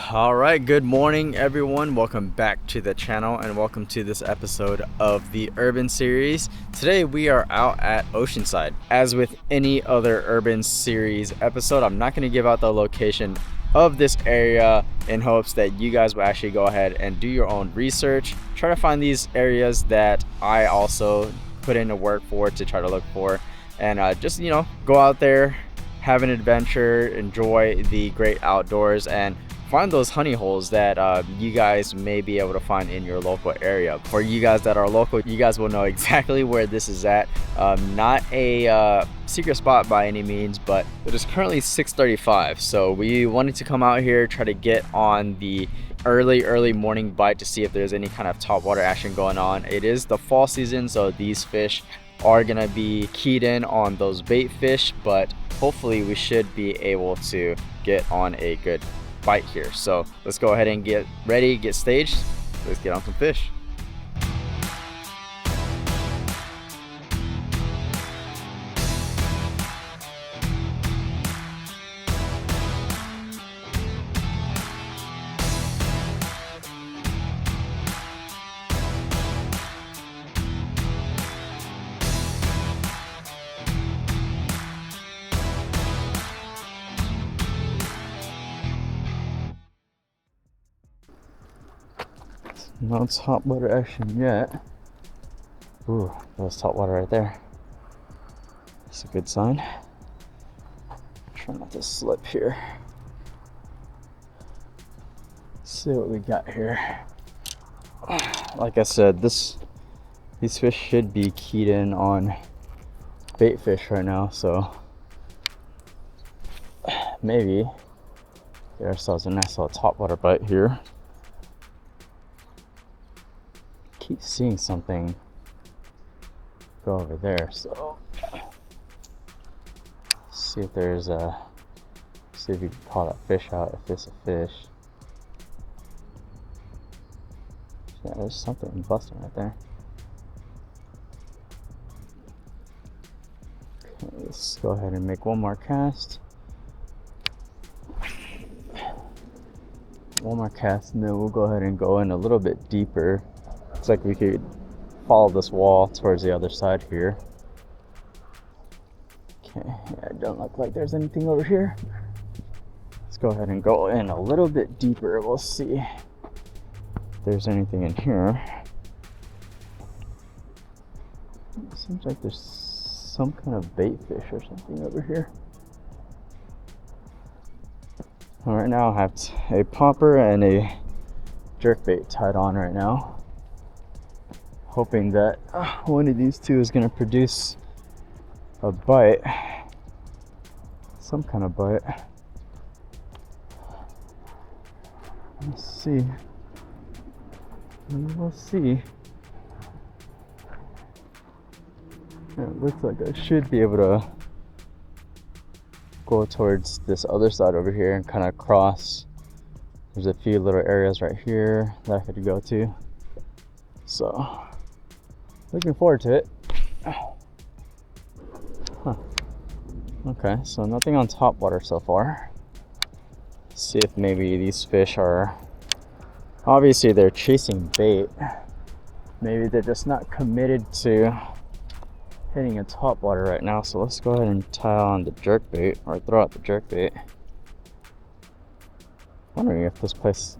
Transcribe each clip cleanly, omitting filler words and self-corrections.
All right, good morning everyone. Welcome back to the channel and welcome to this episode of the Urban series. Today we are out at Oceanside. As with any other Urban series episode, I'm not going to give out the location of this area in hopes that you guys will actually go ahead and do your own research. Try to find these areas that I also put in the work for to try to look for, and just go out there, have an adventure, enjoy the great outdoors, and find those honey holes that you guys may be able to find in your local area. For you guys that are local, you guys will know exactly where this is at. Not a secret spot by any means, but it is currently 6:35, so we wanted to come out here, try to get on the early morning bite to see if there's any kind of top water action going on. It is the fall season, so these fish are gonna be keyed in on those bait fish, but hopefully we should be able to get on a good bite here. So let's go ahead and get ready, get staged. Let's get on some fish. No top water action yet. Ooh, that's top water right there. That's a good sign. Try not to slip here. Let's see what we got here. Like I said, these fish should be keyed in on bait fish right now, so maybe get ourselves a nice little top water bite here. Keep seeing something go over there, so see if there's see if you can call that fish out, if it's a fish. Yeah, there's something busting right there. Okay, let's go ahead and make one more cast. One more cast, and then we'll go ahead and go in a little bit deeper. Looks like we could follow this wall towards the other side here. Okay, yeah, it don't look like there's anything over here. Let's go ahead and go in a little bit deeper. We'll see if there's anything in here. It seems like there's some kind of bait fish or something over here. All right, now I have a popper and a jerkbait tied on right now, hoping that one of these two is going to produce a bite, some kind of bite. Let's see. We'll see. It looks like I should be able to go towards this other side over here and kind of cross. There's a few little areas right here that I could go to. So looking forward to it. Huh. Okay, so nothing on top water so far. Let's see if maybe these fish are, obviously they're chasing bait. Maybe they're just not committed to hitting a top water right now. So let's go ahead and tie on the jerkbait, or throw out the jerkbait. Wondering if this place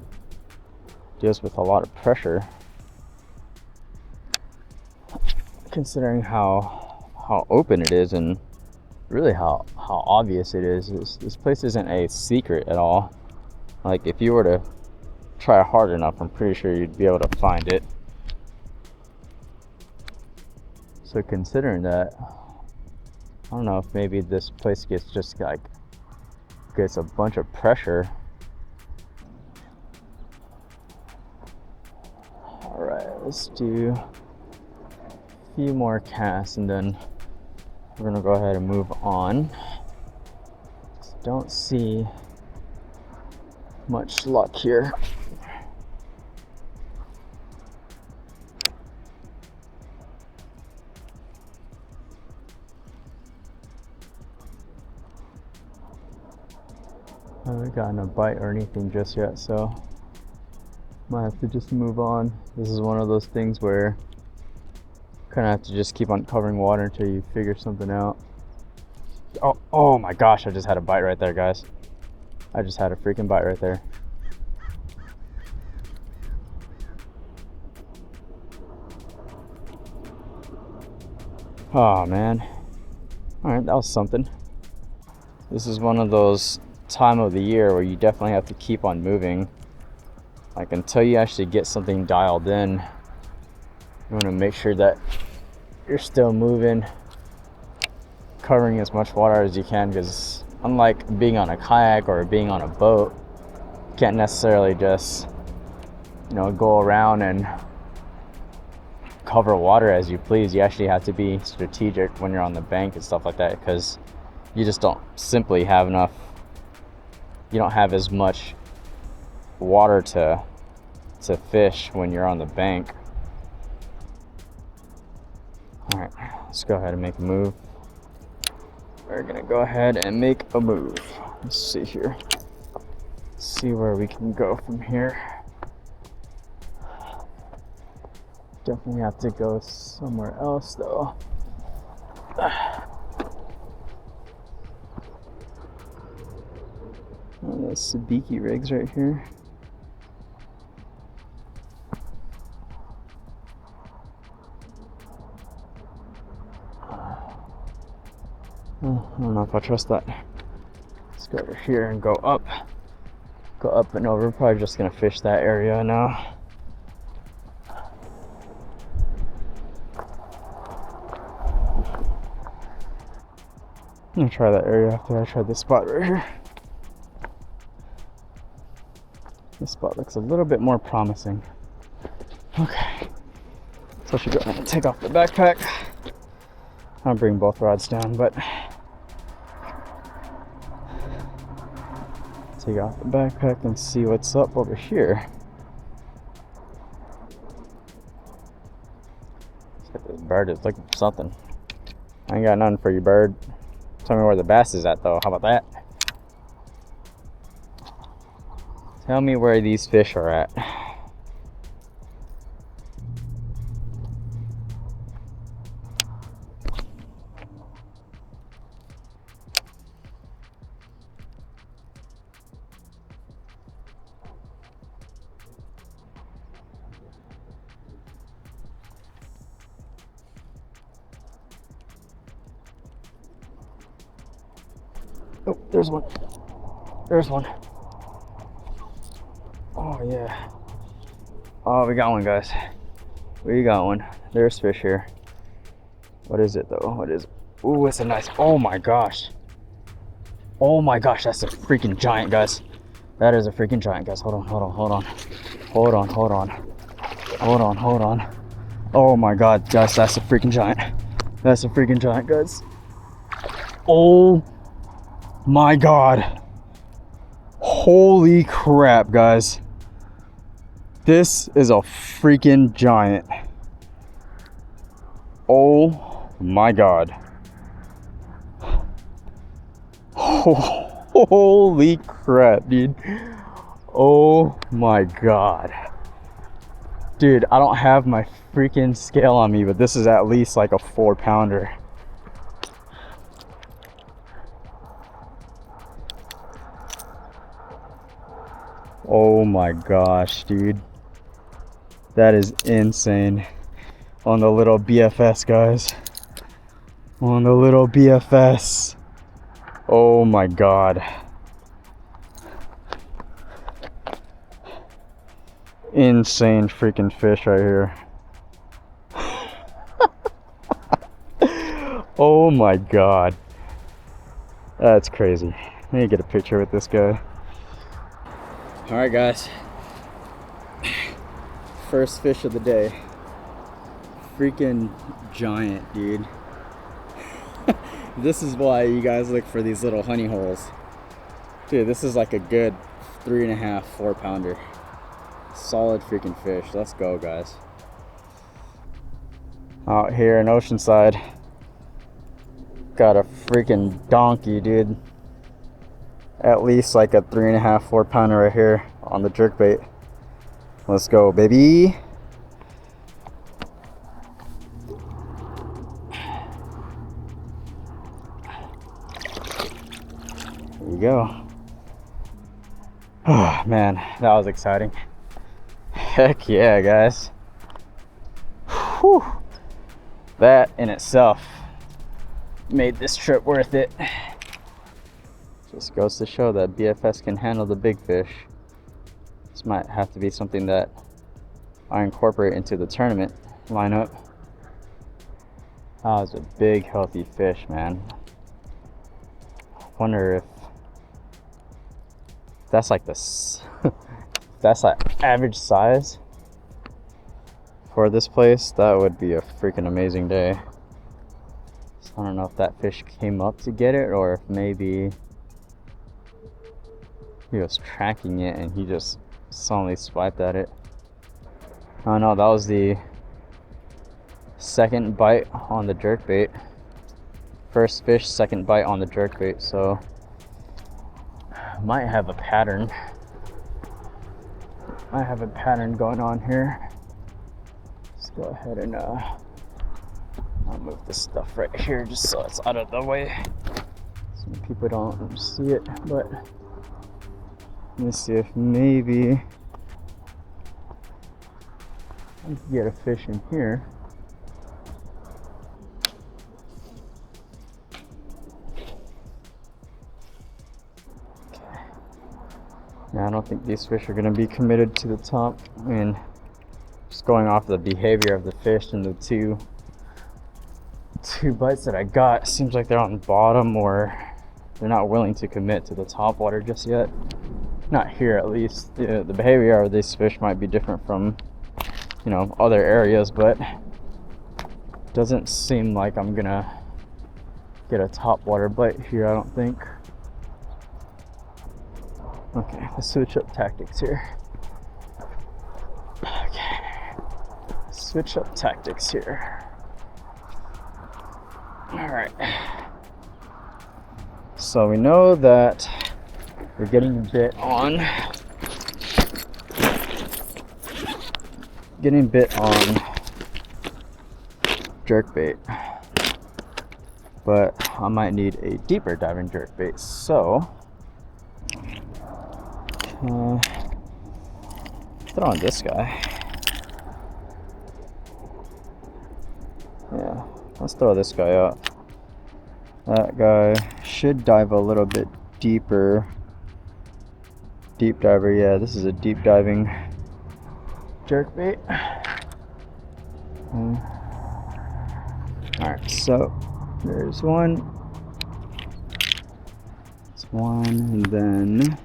deals with a lot of pressure, considering how open it is and really how obvious it is. This place isn't a secret at all. Like, if you were to try hard enough, I'm pretty sure you'd be able to find it. So considering that, I don't know if maybe this place gets a bunch of pressure. All right, let's do a few more casts and then we're gonna go ahead and move on. Just don't see much luck here. We gotten a bite or anything just yet, so might have to just move on. This is one of those things where kind of have to just keep on covering water until you figure something out. Oh my gosh, I just had a bite right there, guys. I just had a freaking bite right there. Oh man. Alright, that was something. This is one of those time of the year where you definitely have to keep on moving. Like until you actually get something dialed in, you want to make sure that you're still moving, covering as much water as you can, because unlike being on a kayak or being on a boat, you can't necessarily just, you know, go around and cover water as you please. You actually have to be strategic when you're on the bank and stuff like that, because you just don't simply have enough, you don't have as much water to fish when you're on the bank. All right, let's go ahead and make a move. We're gonna go ahead and make a move. Let's see here. See where we can go from here. Definitely have to go somewhere else though. Oh, those sabiki rigs right here. Oh, I don't know if I trust that. Let's go over here and go up. Go up and over. Probably just gonna fish that area now. I'm gonna try that area after I try this spot right here. This spot looks a little bit more promising. Okay. So I should go ahead and take off the backpack. I'll bring both rods down, but take off the backpack and see what's up over here. This bird is looking for something. I ain't got nothing for you, bird. Tell me where the bass is at though. How about that? Tell me where these fish are at. Oh, there's one. There's one. Oh, yeah. Oh, we got one, guys. We got one. There's fish here. What is it, though? What is it? Ooh, it's a nice... Oh, my gosh. Oh, my gosh. That's a freaking giant, guys. That is a freaking giant, guys. Hold on, hold on, hold on. Hold on, hold on. Hold on, hold on. Oh, my God, guys. That's a freaking giant. That's a freaking giant, guys. Oh, my God. Holy crap, guys. This is a freaking giant. Oh my God. Holy crap, dude. Oh my God. Dude, I don't have my freaking scale on me, but this is at least like a 4-pounder. Oh my gosh, dude. That is insane. On the little BFS, guys. On the little BFS. Oh my God. Insane freaking fish right here. Oh my God. That's crazy. Let me get a picture with this guy. All right, guys. First fish of the day. Freaking giant, dude. This is why you guys look for these little honey holes. Dude, this is like a good 3.5, 4-pounder. Solid freaking fish. Let's go, guys. Out here in Oceanside. Got a freaking donkey, dude. at least like a 3.5, 4 pounder right here on the jerkbait. Let's go, baby. There you go. Oh man, that was exciting. Heck yeah, guys. Whew. That in itself made this trip worth it. Just goes to show that BFS can handle the big fish. This might have to be something that I incorporate into the tournament lineup. That was a big healthy fish, man. Wonder if that's like this that's like average size for this place. That would be a freaking amazing day. So I don't know if that fish came up to get it or if maybe he was tracking it and he just suddenly swiped at it. Oh no, that was the second bite on the jerkbait. First fish, second bite on the jerkbait, so might have a pattern. I have a pattern going on here. Let's go ahead and I'll move this stuff right here just so it's out of the way. Some people don't see it, but let me see if maybe I can get a fish in here. Yeah, I don't think these fish are going to be committed to the top. I mean, just going off the behavior of the fish and the two bites that I got, seems like they're on the bottom or they're not willing to commit to the top water just yet. Not here, at least. The behavior of these fish might be different from, you know, other areas, but doesn't seem like I'm gonna get a top water bite here, I don't think. Okay, let's switch up tactics here. Okay, switch up tactics here. All right. So we know that we're getting bit on jerkbait, but I might need a deeper diving jerkbait. So throw on this guy. Yeah, let's throw this guy out. That guy should dive a little bit deeper. Deep diver, yeah, this is a deep diving jerkbait. Alright, so there's one. It's one, and then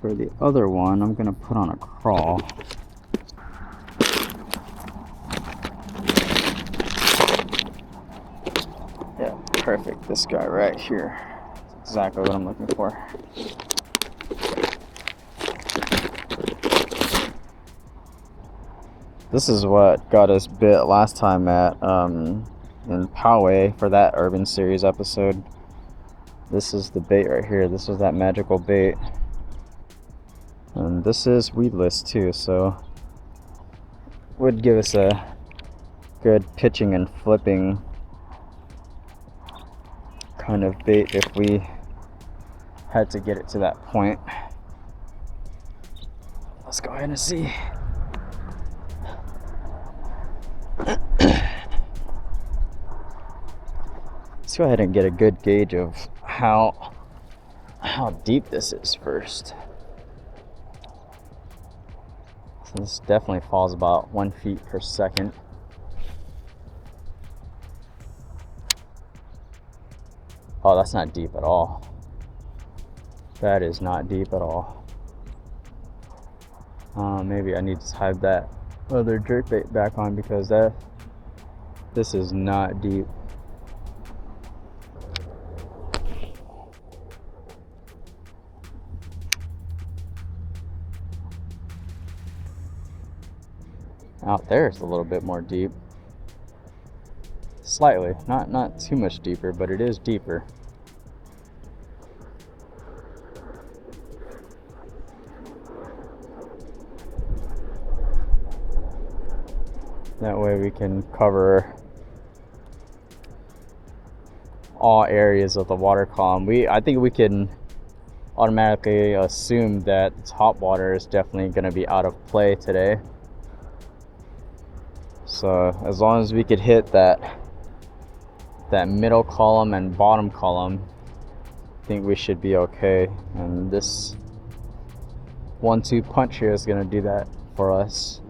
for the other one, I'm gonna put on a crawl. Yeah, perfect. This guy right here. That's exactly what I'm looking for. This is what got us bit last time at in Poway for that Urban Series episode. This is the bait right here. This was that magical bait. And this is weedless too, so would give us a good pitching and flipping kind of bait if we had to get it to that point. Let's go ahead and see. Let's go ahead and get a good gauge of how deep this is first. So this definitely falls about 1 feet per second. Oh, that's not deep at all. That is not deep at all. Maybe I need to tie that other jerkbait back on because this is not deep. Out there it's a little bit more deep. Slightly, not too much deeper, but it is deeper. That way we can cover all areas of the water column. I think we can automatically assume that top water is definitely going to be out of play today. So as long as we could hit that middle column and bottom column, I think we should be okay. And this 1-2 punch here is going to do that for us.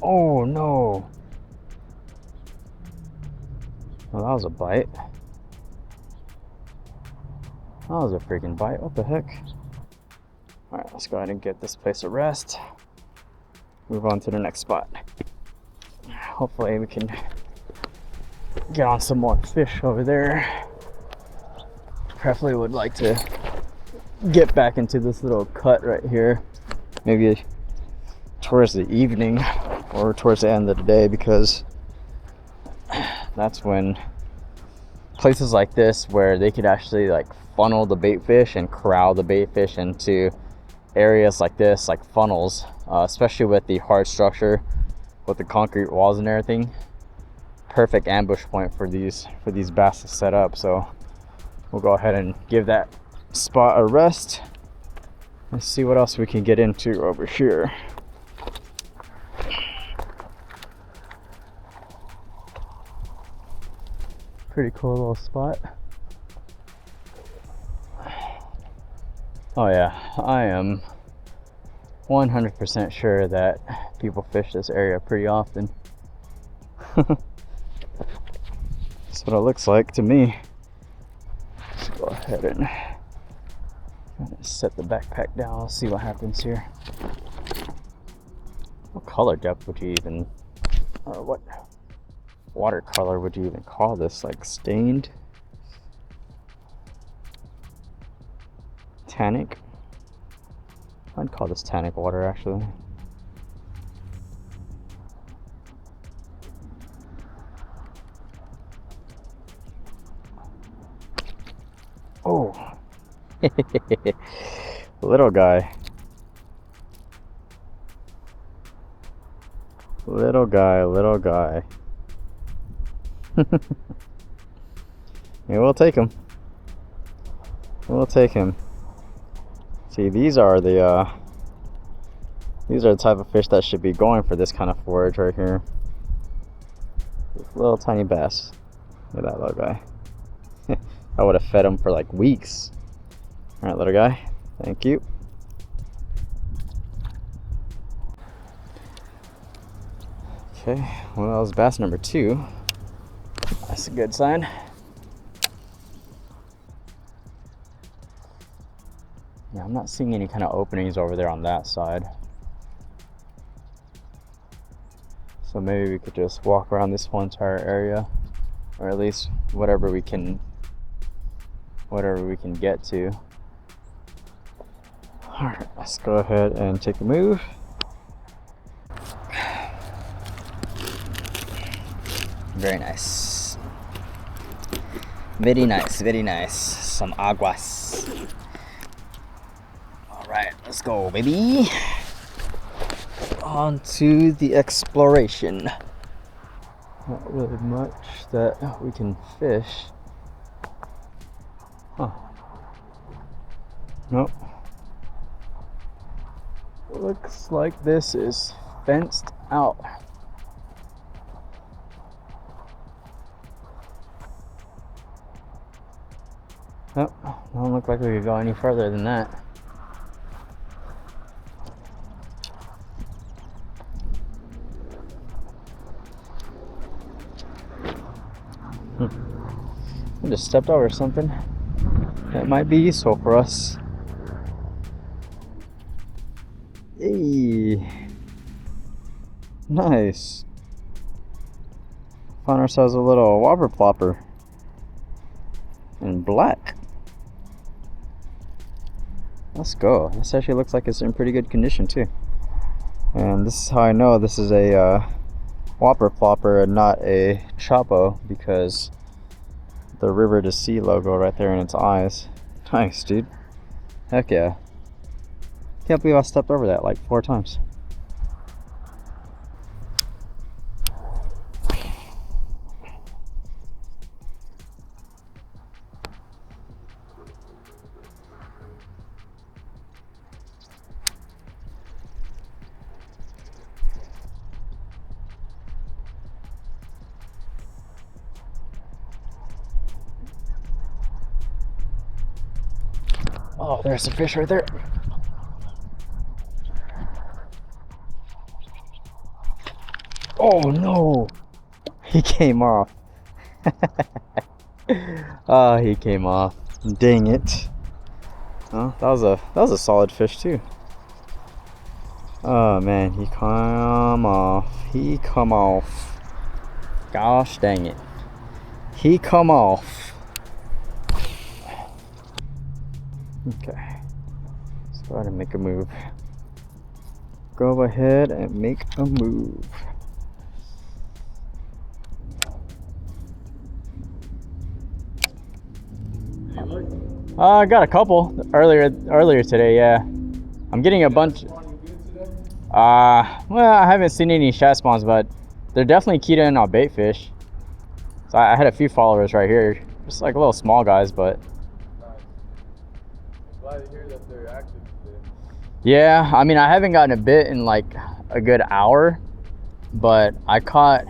Oh no. Well, that was a bite. That was a freaking bite. What the heck? Alright, let's go ahead and get this place a rest. Move on to the next spot. Hopefully we can get on some more fish over there. Preferably would like to get back into this little cut right here. Maybe towards the evening or towards the end of the day, because that's when places like this where they could actually like funnel the bait fish and corral the bait fish into areas like this, like funnels, especially with the hard structure with the concrete walls and everything. Perfect ambush point for these bass to set up. So we'll go ahead and give that spot a rest and see what else we can get into over here. Pretty cool little spot. Oh yeah, I am 100% sure that people fish this area pretty often. That's what it looks like to me. Let's go ahead and set the backpack down. Let's see what happens here. What color depth would you even, or what watercolor would you even call this? Like stained? Tannic? I'd call this tannic water actually. Oh, little guy. Little guy. Yeah, we'll take him. We'll take him. See, these are the type of fish that should be going for this kind of forage right here. This little tiny bass. Look at that little guy. I would have fed him for like weeks. All right, little guy. Thank you. Okay, well, that was bass number 2. That's a good sign. Yeah, I'm not seeing any kind of openings over there on that side. So maybe we could just walk around this whole entire area, or at least whatever we can get to. All right, let's go ahead and take a move. Very nice. Very nice, very nice. Some aguas. All right, let's go, baby. On to the exploration. Not really much that we can fish. Huh. Nope. Looks like this is fenced out. Nope, don't look like we could go any further than that. I just stepped over something that might be useful for us. Hey, nice. Found ourselves a little whopper plopper in black. Let's go. This actually looks like it's in pretty good condition too. And this is how I know this is a whopper plopper and not a chopo, because the river to sea logo right there in its eyes. Nice, dude. Heck yeah. Can't believe I stepped over that like 4 times. Oh, there's a fish right there. Oh no, he came off. Oh, he came off. Dang it. Oh, that was a solid fish too. Oh man, he come off. He come off. Gosh dang it. He come off. Okay. Let's go ahead and make a move. Go ahead and make a move. I got a couple earlier today, yeah. I'm getting a bunch. Well, I haven't seen any shad spawns, but they're definitely keyed in on bait fish. So I had a few followers right here, just like little small guys, but. Glad to hear that they're active today. Yeah, I mean, I haven't gotten a bit in like a good hour, but I caught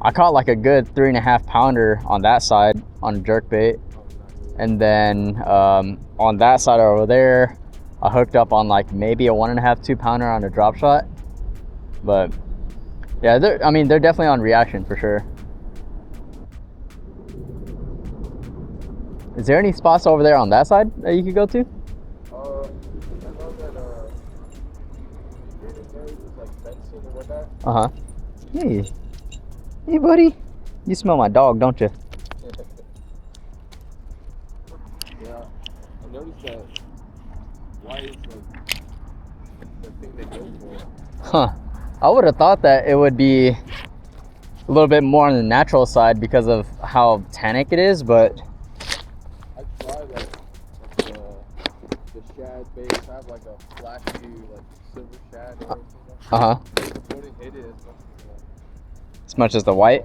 like a good 3.5 pounder on that side on jerkbait. And then on that side over there, I hooked up on like maybe a 1.5, 2 pounder on a drop shot. But yeah, they're definitely on reaction for sure. Is there any spots over there on that side that you could go to? I know that like fencing and whatnot. Uh-huh. Hey buddy. You smell my dog, don't you? Yeah, I noticed that. Why is like the thing they go for? Huh. I would have thought that it would be a little bit more on the natural side because of how tannic it is, but I tried like the shad bait. I have like a flashy like silver shad or everything. uh-huh. Wouldn't hit it As much as the white.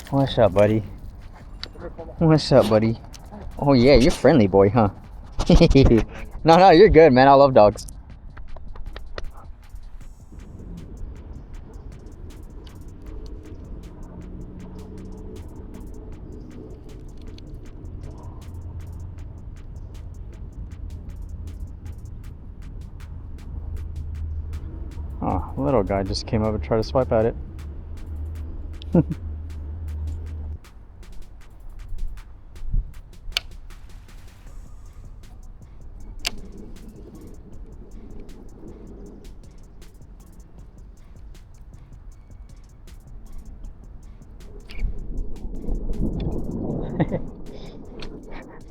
What's up, buddy? What's up, buddy? Oh yeah, you're friendly boy, huh? No, you're good, man. I love dogs. Oh, a little guy just came up and tried to swipe at it.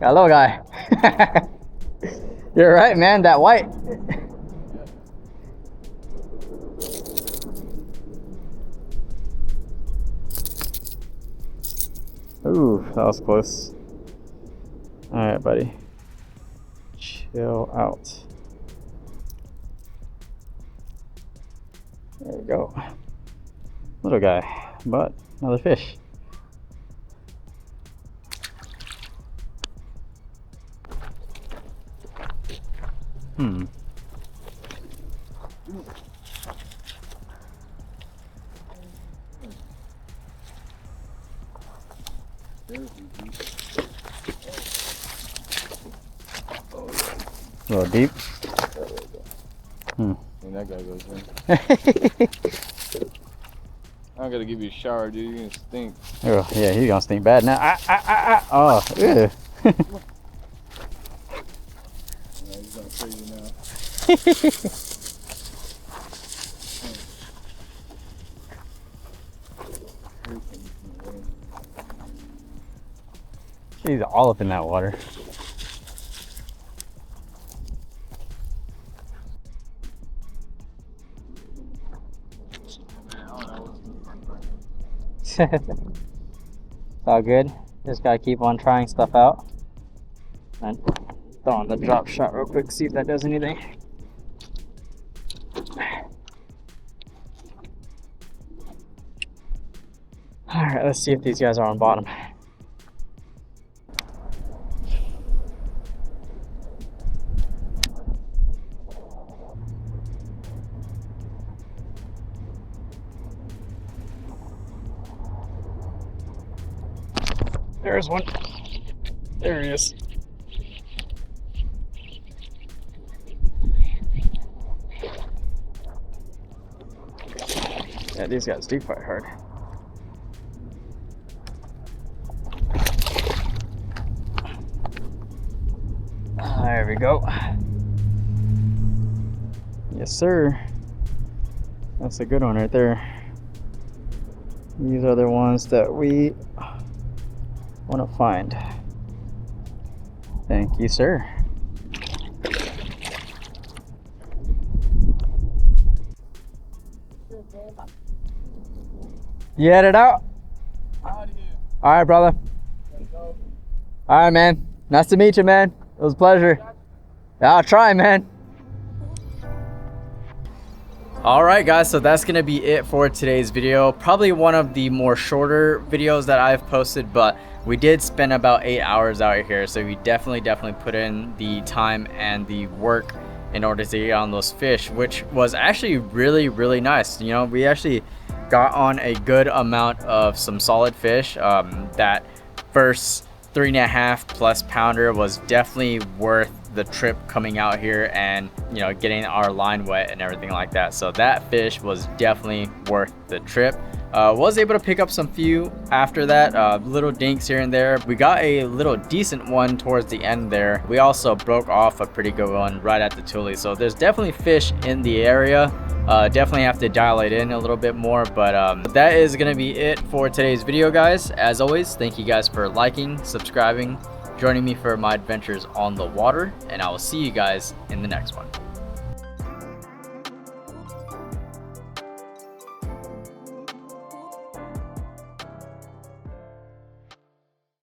Got a little guy. You're right, man. That white. Ooh, that was close. All right, buddy. Chill out. There we go. Little guy, but another fish. A little deep. And that guy goes in. I gotta give you a shower, dude. You're gonna stink. Oh, yeah, he's gonna stink bad now. Oh, ew. He's going crazy now. He's all up in that water. It's all good. Just gotta keep on trying stuff out. And throw on the drop shot real quick, see if that does anything. All right, let's see if these guys are on bottom. There's one. There he is. Yeah, these guys do fight hard. There we go. Yes, sir. That's a good one right there. These are the ones that we want to find. Thank you, sir. You headed out? All right, brother. All right, man. Nice to meet you, man. It was a pleasure. Yeah, I'll try, man. All right, guys, so that's gonna be it for today's video. Probably one of the more shorter videos that I've posted, but we did spend about 8 hours out here, so we definitely put in the time and the work in order to get on those fish, which was actually really nice. You know, we actually got on a good amount of some solid fish. That first 3.5 plus pounder was definitely worth the trip coming out here and, you know, getting our line wet and everything like that. So that fish was definitely worth the trip. Was able to pick up some few after that, little dinks here and there. We got a little decent one towards the end there. We also broke off a pretty good one right at the Tule. So there's definitely fish in the area. Definitely have to dial it in a little bit more, but that is gonna be it for today's video, guys. As always, thank you guys for liking, subscribing, joining me for my adventures on the water, and I will see you guys in the next one.